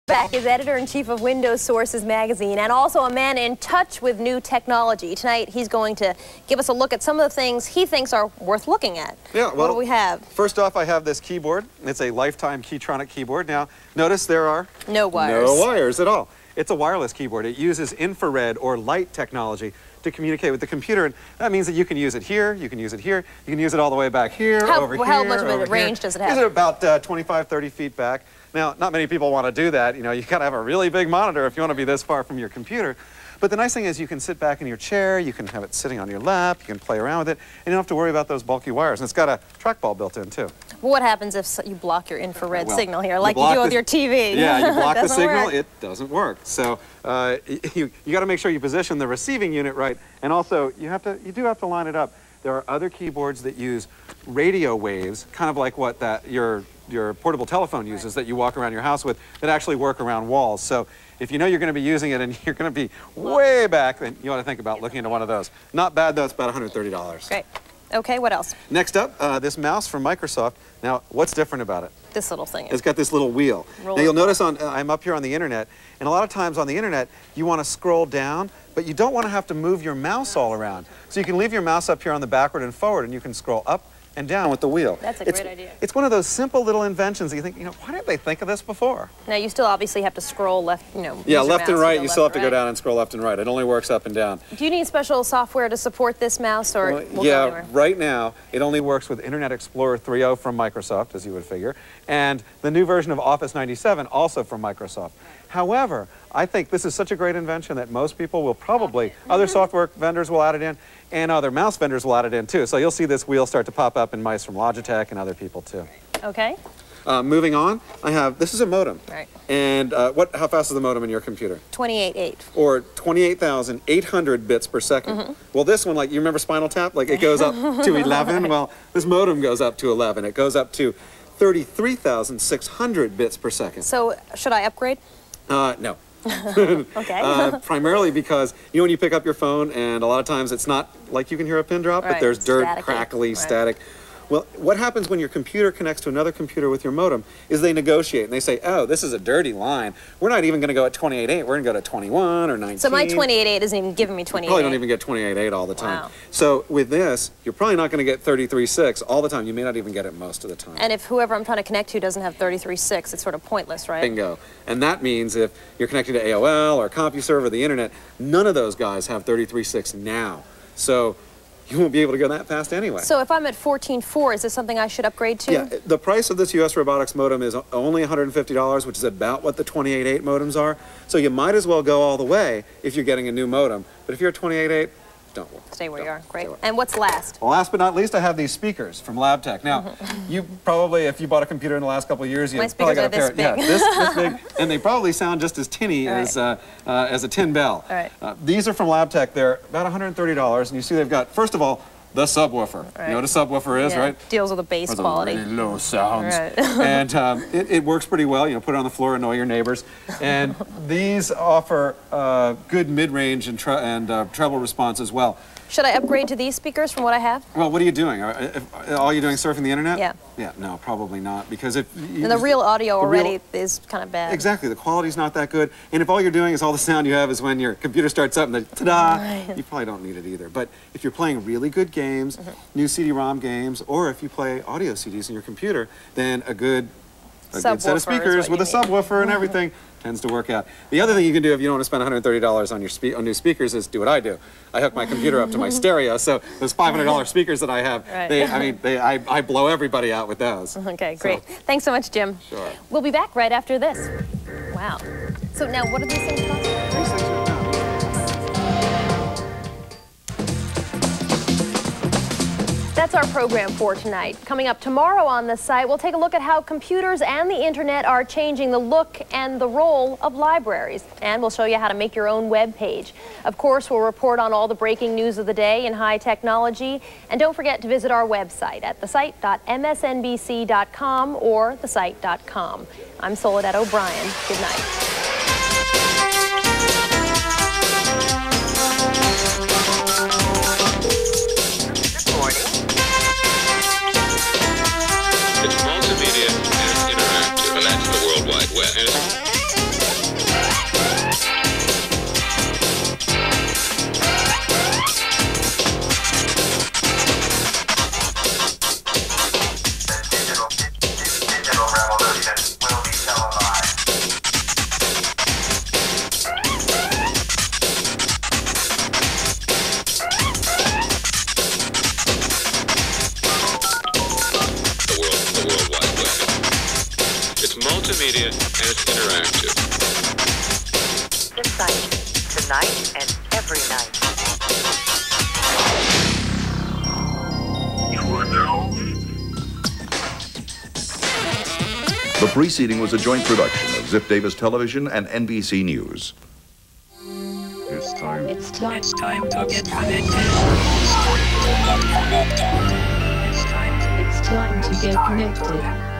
Back is editor-in-chief of Windows Sources magazine and also a man in touch with new technology. Tonight, he's going to give us a look at some of the things he thinks are worth looking at. Yeah, well, what do we have? First off, I have this keyboard. It's a Lifetime Keytronic keyboard. Now, notice there are no wires. No wires at all. It's a wireless keyboard. It uses infrared or light technology to communicate with the computer, and that means that you can use it here, you can use it here, you can use it all the way back here, over here, how much of a range does it have? It's about 25, 30 feet back. Now, not many people want to do that. You know, you got to have a really big monitor if you want to be this far from your computer. But the nice thing is you can sit back in your chair, you can have it sitting on your lap, you can play around with it, and you don't have to worry about those bulky wires. And it's got a trackball built in, too. Well, what happens if you block your infrared signal here, like you do with your TV? Yeah, you block the signal, it doesn't work. So you got to make sure you position the receiving unit right, and also you do have to line it up. There are other keyboards that use radio waves, kind of like what your portable telephone uses that you walk around your house with, that actually work around walls. So if you know you're going to be using it and you're going to be way back, then you ought to think about looking into one of those. Not bad, though. It's about $130. Great. Okay, what else? Next up, this mouse from Microsoft. Now, what's different about it? This little thing. It's got this little wheel. Now, you'll notice I'm up here on the internet, and a lot of times on the internet, you want to scroll down, but you don't want to have to move your mouse all around. So you can leave your mouse up here on the backward and forward, and you can scroll up and down with the wheel. That's a great idea. It's one of those simple little inventions that you think, you know, why didn't they think of this before? Now, you still obviously have to scroll left, you know. Yeah, left and right, you still have to go down and scroll left and right. It only works up and down. Do you need special software to support this mouse, or well, yeah, right now, it only works with Internet Explorer 3.0 from Microsoft, as you would figure, and the new version of Office 97, also from Microsoft. However, I think this is such a great invention that most people will probably, other software vendors will add it in, and other mouse vendors will add it in too. So you'll see this wheel start to pop up in mice from Logitech and other people too. Okay. Moving on, this is a modem. Right. And how fast is the modem in your computer? 28.8. Or 28,800 bits per second. Well, this one, like, you remember Spinal Tap? Like, it goes up to 11. Right. Well, this modem goes up to 11. It goes up to 33,600 bits per second. So, should I upgrade? No. Okay. Primarily because, you know, when you pick up your phone, and a lot of times it's not like you can hear a pin drop, but there's dirt, crackly, static. Well, what happens when your computer connects to another computer with your modem is they negotiate, and they say, oh, this is a dirty line. We're not even going to go at 28.8. We're going to go to 21 or 19. So my 28.8 isn't even giving me 28.8. You probably don't even get 28.8 all the time. Wow. So with this, you're probably not going to get 33.6 all the time. You may not even get it most of the time. And if whoever I'm trying to connect to doesn't have 33.6, it's sort of pointless, right? Bingo. And that means if you're connected to AOL or CompuServe or the internet, none of those guys have 33.6 now. So you won't be able to go that fast anyway. So if I'm at 14.4, is this something I should upgrade to? Yeah, the price of this US Robotics modem is only $150, which is about what the 28.8 modems are. So you might as well go all the way if you're getting a new modem. But if you're at 28.8, don't worry. Stay where you are. Great. And what's last? Well, last but not least, I have these speakers from Labtec. Now, you probably, if you bought a computer in the last couple of years, you probably got a pair. Big. Yeah, this big, and they probably sound just as tinny as a tin bell. All right. These are from Labtec. They're about $130, and you see they've got, first of all, the subwoofer. Right. You know what a subwoofer is, right? Deals with the bass quality. Really low sounds. Right. And it works pretty well. You know, put it on the floor, annoy your neighbors. And these offer good mid-range and treble response as well. Should I upgrade to these speakers from what I have? Well, what are you doing? All you doing surfing the internet? Yeah. Yeah, no, probably not, because if and the real audio already is kind of bad. Exactly, the quality's not that good, and if all you're doing is all the sound you have is when your computer starts up and then ta-da, you probably don't need it either. But if you're playing really good games, new CD-ROM games, or if you play audio CDs in your computer, then a good set of speakers with a subwoofer and everything tends to work out. The other thing you can do if you don't want to spend $130 on new speakers is do what I do. I hook my computer up to my stereo, so those $500 speakers that I have, I blow everybody out with those. Okay, great. So, thanks so much, Jim. Sure. We'll be back right after this. Wow. So now, what are these things called? These things are That's our program for tonight. Coming up tomorrow on the site, we'll take a look at how computers and the internet are changing the look and the role of libraries. And we'll show you how to make your own web page. Of course, we'll report on all the breaking news of the day in high technology. And don't forget to visit our website at thesite.msnbc.com or thesite.com. I'm Soledad O'Brien. Good night. It's multimedia and interactive, and that's the World Wide Web. multimedia, and interactive. Insight, tonight and every night. You are now. The preceding was a joint production of Zip Davis Television and NBC News. It's time. It's time to get connected. It's time to get connected.